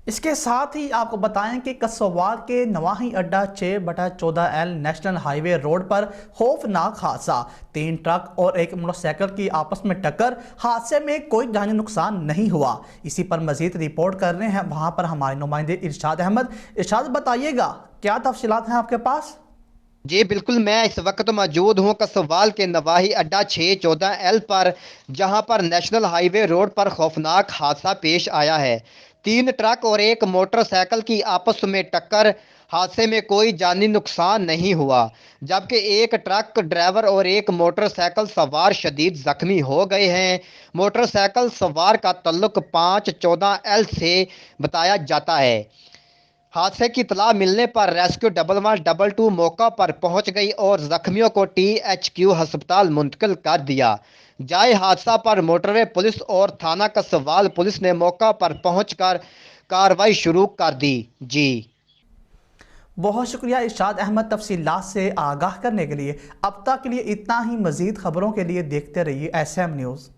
اس کے ساتھ ہی آپ کو بتائیں کہ کسوال کے نواحی اڈہ 6/14L نیشنل ہائی وے روڈ پر خوفناک حادثہ، 3 ٹرک اور ایک موٹر سائیکل کی آپس میں ٹکر، حادثے میں کوئی جانی نقصان نہیں ہوا۔ اسی پر مزید رپورٹ کر رہے ہیں وہاں پر ہمارے نمائندے ارشاد احمد۔ ارشاد بتائیے گا کیا تفصیلات ہیں آپ کے پاس؟ جی بالکل، میں اس وقت موجود ہوں کسوال کے نواحی اڈہ 6/14L پر، جہاں پر نیشنل ہائی وے روڈ پر خوفناک حادثہ پیش آیا ہے۔ 3 ٹرک اور ایک موٹر سائیکل کی آپس میں ٹکر، حادثے میں کوئی جانی نقصان نہیں ہوا، جبکہ ایک ٹرک ڈرائیور اور ایک موٹر سائیکل سوار شدید زخمی ہو گئے ہیں۔ موٹر سائیکل سوار کا تعلق 5/14L سے بتایا جاتا ہے۔ حادثے کی اطلاع ملنے پر ریسکیو 1122 موقع پر پہنچ گئی اور زخمیوں کو THQ ہسپتال منتقل کر دیا۔ جائے حادثہ پر موٹروے پولیس اور تھانہ کسوال پولیس نے موقع پر پہنچ کر کارروائی شروع کر دی۔ جی بہت شکریہ ارشاد احمد تفصیلات سے آگاہ کرنے کے لیے۔ اب تک کے لیے اتنا ہی، مزید خبروں کے لیے دیکھتے رہیے SM نیوز۔